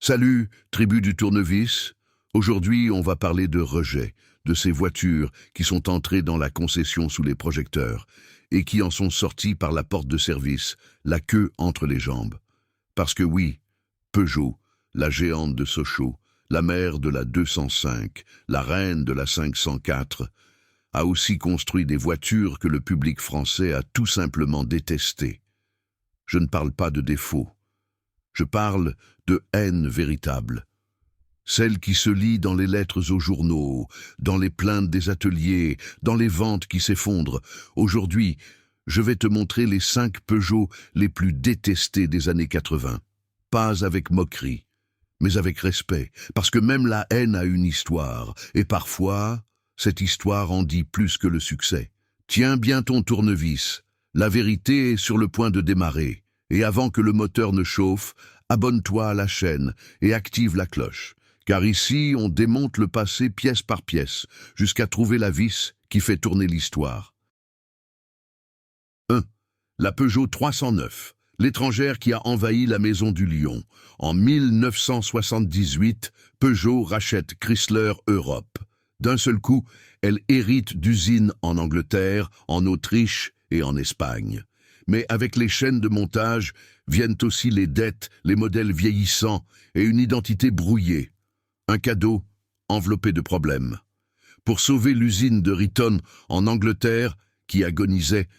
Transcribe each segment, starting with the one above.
Salut, tribu du tournevis. Aujourd'hui, on va parler de rejet, de ces voitures qui sont entrées dans la concession sous les projecteurs et qui en sont sorties par la porte de service, la queue entre les jambes. Parce que oui, Peugeot, la géante de Sochaux, la mère de la 205, la reine de la 504, a aussi construit des voitures que le public français a tout simplement détestées. Je ne parle pas de défauts. Je parle de haine véritable. Celle qui se lit dans les lettres aux journaux, dans les plaintes des ateliers, dans les ventes qui s'effondrent. Aujourd'hui, je vais te montrer les 5 Peugeot les plus détestés des années 80. Pas avec moquerie, mais avec respect, parce que même la haine a une histoire, et parfois, cette histoire en dit plus que le succès. Tiens bien ton tournevis, la vérité est sur le point de démarrer, et avant que le moteur ne chauffe, abonne-toi à la chaîne et active la cloche. Car ici, on démonte le passé pièce par pièce, jusqu'à trouver la vis qui fait tourner l'histoire. 1. La Peugeot 309, l'étrangère qui a envahi la maison du Lion. En 1978, Peugeot rachète Chrysler Europe. D'un seul coup, elle hérite d'usines en Angleterre, en Autriche et en Espagne. Mais avec les chaînes de montage viennent aussi les dettes, les modèles vieillissants et une identité brouillée. Un cadeau enveloppé de problèmes. Pour sauver l'usine de Riton en Angleterre, qui agonisait,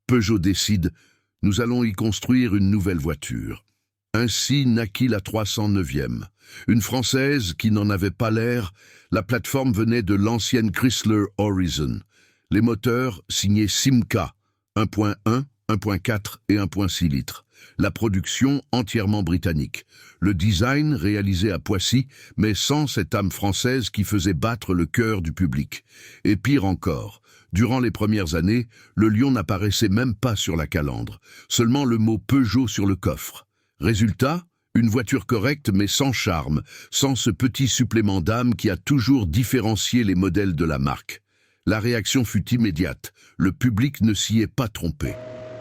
Peugeot décide « Nous allons y construire une nouvelle voiture ». Ainsi naquit la 309e. Une Française qui n'en avait pas l'air, la plateforme venait de l'ancienne Chrysler Horizon. Les moteurs signés Simca, 1.1, 1.4 et 1.6 litres. La production entièrement britannique. Le design réalisé à Poissy, mais sans cette âme française qui faisait battre le cœur du public. Et pire encore, durant les premières années, le Lion n'apparaissait même pas sur la calandre. Seulement le mot Peugeot sur le coffre. Résultat, une voiture correcte mais sans charme, sans ce petit supplément d'âme qui a toujours différencié les modèles de la marque. La réaction fut immédiate. Le public ne s'y est pas trompé.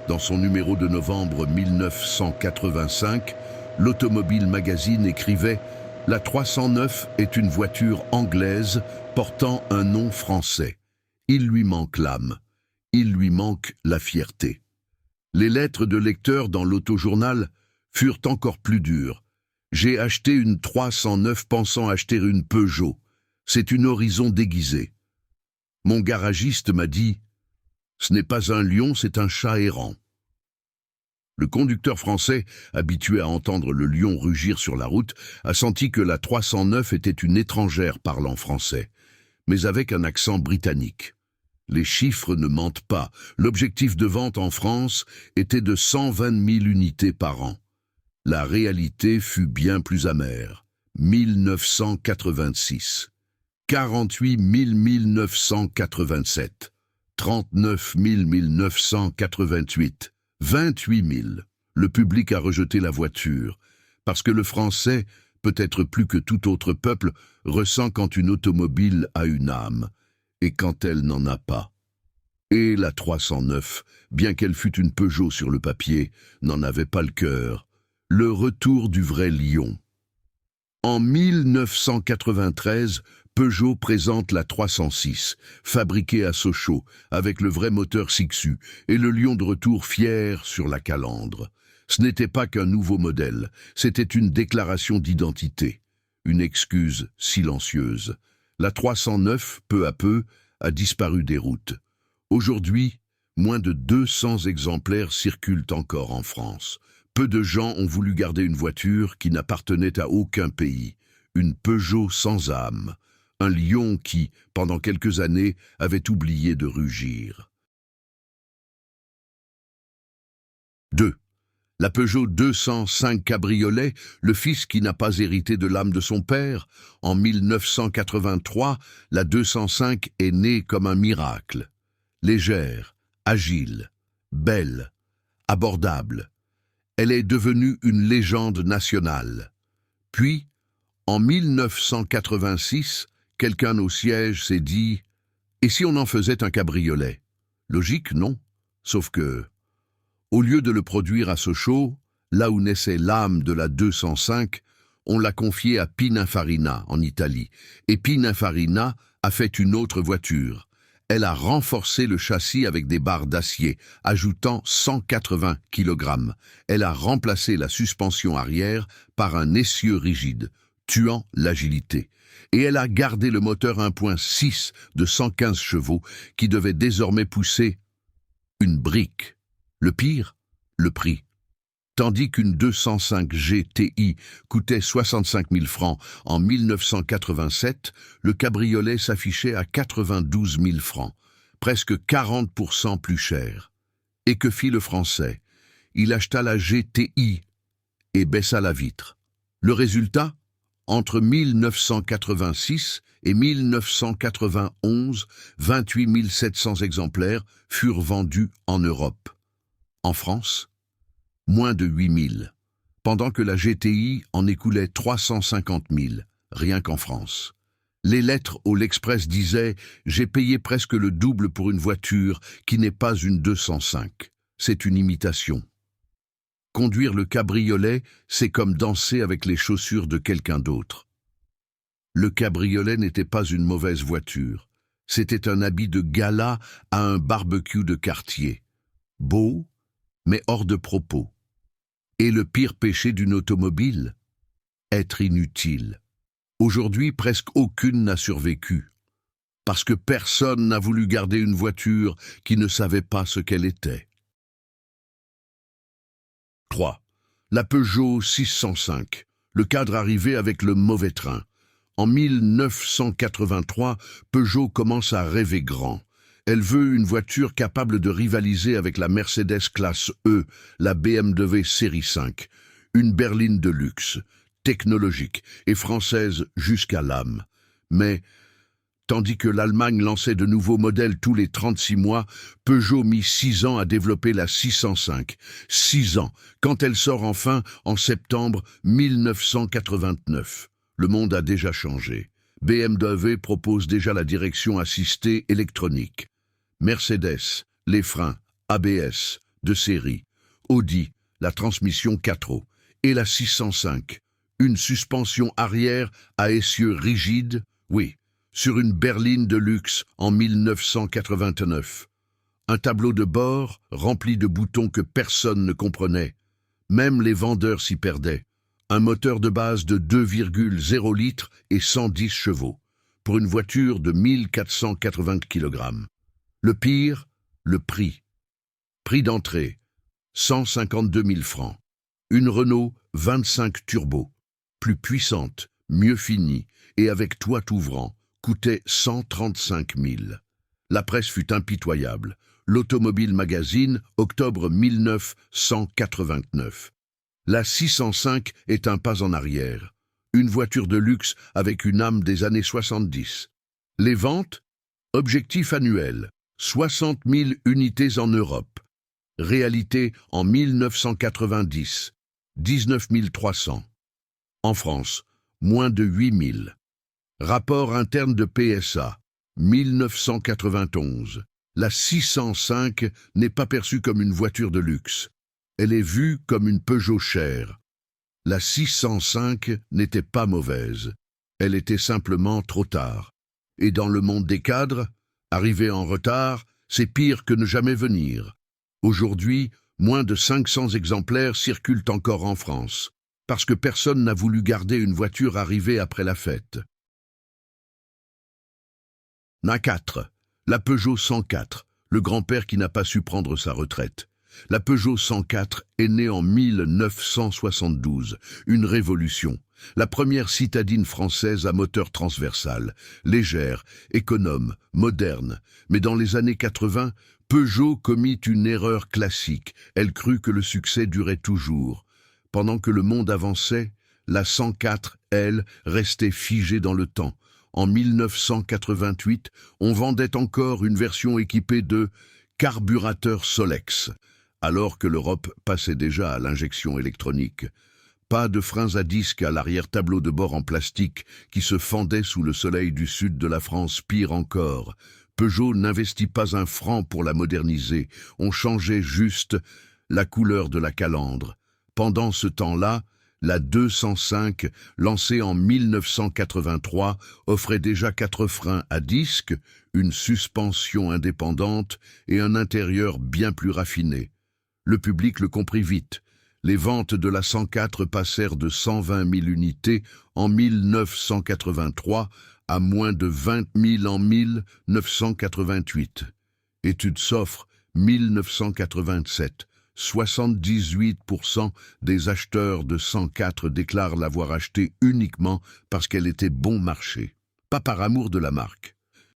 Dans son numéro de novembre 1985, l'Automobile Magazine écrivait « La 309 est une voiture anglaise portant un nom français. Il lui manque l'âme. Il lui manque la fierté. » Les lettres de lecteurs dans l'autojournal furent encore plus dures. « J'ai acheté une 309 pensant acheter une Peugeot. C'est une Horizon déguisée. » Mon garagiste m'a dit « Ce n'est pas un lion, c'est un chat errant. » Le conducteur français, habitué à entendre le lion rugir sur la route, a senti que la 309 était une étrangère parlant français, mais avec un accent britannique. Les chiffres ne mentent pas. L'objectif de vente en France était de 120 000 unités par an. La réalité fut bien plus amère. 1986. 48 000 1987. 39 000 1988. 28 000. Le public a rejeté la voiture, parce que le Français, peut-être plus que tout autre peuple, ressent quand une automobile a une âme, et quand elle n'en a pas. Et la 309, bien qu'elle fût une Peugeot sur le papier, n'en avait pas le cœur. Le retour du vrai lion. En 1993, Peugeot présente la 306, fabriquée à Sochaux, avec le vrai moteur Sixu, et le lion de retour fier sur la calandre. Ce n'était pas qu'un nouveau modèle, c'était une déclaration d'identité, une excuse silencieuse. La 309, peu à peu, a disparu des routes. Aujourd'hui, moins de 200 exemplaires circulent encore en France. Peu de gens ont voulu garder une voiture qui n'appartenait à aucun pays, une Peugeot sans âme. Un lion qui, pendant quelques années, avait oublié de rugir. 2. La Peugeot 205 cabriolet, le fils qui n'a pas hérité de l'âme de son père. En 1983, la 205 est née comme un miracle. Légère, agile, belle, abordable. Elle est devenue une légende nationale. Puis, en 1986, quelqu'un au siège s'est dit « Et si on en faisait un cabriolet ?» Logique, non. Sauf que, au lieu de le produire à Sochaux, là où naissait l'âme de la 205, On l'a confiée à Pininfarina en Italie, et Pininfarina a fait une autre voiture. Elle a renforcé le châssis avec des barres d'acier, ajoutant 180 kg. Elle a remplacé la suspension arrière par un essieu rigide, tuant l'agilité. Et elle a gardé le moteur 1.6 de 115 chevaux qui devait désormais pousser une brique. Le pire, le prix. Tandis qu'une 205 GTI coûtait 65 000 francs en 1987, le cabriolet s'affichait à 92 000 francs, presque 40% plus cher. Et que fit le Français? Il acheta la GTI et baissa la vitre. Le résultat? Entre 1986 et 1991, 28 700 exemplaires furent vendus en Europe. En France, moins de 8 000, pendant que la GTI en écoulait 350 000, rien qu'en France. Les lettres au L'Express disaient « J'ai payé presque le double pour une voiture qui n'est pas une 205. C'est une imitation. » Conduire le cabriolet, c'est comme danser avec les chaussures de quelqu'un d'autre. Le cabriolet n'était pas une mauvaise voiture. C'était un habit de gala à un barbecue de quartier. Beau, mais hors de propos. Et le pire péché d'une automobile? Être inutile. Aujourd'hui, presque aucune n'a survécu. Parce que personne n'a voulu garder une voiture qui ne savait pas ce qu'elle était. 3. La Peugeot 605. Le cadre arrivé avec le mauvais train. En 1983, Peugeot commence à rêver grand. Elle veut une voiture capable de rivaliser avec la Mercedes classe E, la BMW série 5. Une berline de luxe, technologique et française jusqu'à l'âme. Mais, tandis que l'Allemagne lançait de nouveaux modèles tous les 36 mois, Peugeot mit 6 ans à développer la 605. 6 ans, quand elle sort enfin en septembre 1989. Le monde a déjà changé. BMW propose déjà la direction assistée électronique. Mercedes, les freins, ABS, de série. Audi, la transmission 4 roues. Et la 605, une suspension arrière à essieu rigide, oui, sur une berline de luxe en 1989. Un tableau de bord rempli de boutons que personne ne comprenait. Même les vendeurs s'y perdaient. Un moteur de base de 2,0 litres et 110 chevaux, pour une voiture de 1480 kg. Le pire, le prix. Prix d'entrée, 152 000 francs. Une Renault 25 Turbo, plus puissante, mieux finie et avec toit ouvrant, coûtait 135 000. La presse fut impitoyable. L'Automobile Magazine, octobre 1989. La 605 est un pas en arrière. Une voiture de luxe avec une âme des années 70. Les ventes? Objectif annuel, 60 000 unités en Europe. Réalité en 1990, 19 300. En France, moins de 8 000. Rapport interne de PSA, 1991. La 605 n'est pas perçue comme une voiture de luxe. Elle est vue comme une Peugeot chère. La 605 n'était pas mauvaise. Elle était simplement trop tard. Et dans le monde des cadres, arriver en retard, c'est pire que ne jamais venir. Aujourd'hui, moins de 500 exemplaires circulent encore en France, parce que personne n'a voulu garder une voiture arrivée après la fête. 4. La Peugeot 104, le grand-père qui n'a pas su prendre sa retraite. La Peugeot 104 est née en 1972, une révolution. La première citadine française à moteur transversal, légère, économe, moderne. Mais dans les années 80, Peugeot commit une erreur classique. Elle crut que le succès durait toujours. Pendant que le monde avançait, la 104, elle, restait figée dans le temps. En 1988, on vendait encore une version équipée de carburateur Solex, alors que l'Europe passait déjà à l'injection électronique. Pas de freins à disque à l'arrière-tableau de bord en plastique qui se fendait sous le soleil du sud de la France. Pire encore, Peugeot n'investit pas un franc pour la moderniser. On changeait juste la couleur de la calandre. Pendant ce temps-là, La 205, lancée en 1983, offrait déjà 4 freins à disque, une suspension indépendante et un intérieur bien plus raffiné. Le public le comprit vite. Les ventes de la 104 passèrent de 120 000 unités en 1983 à moins de 20 000 en 1988. Étude Sophre, 1987. 78% des acheteurs de 104 déclarent l'avoir acheté uniquement parce qu'elle était bon marché, pas par amour de la marque.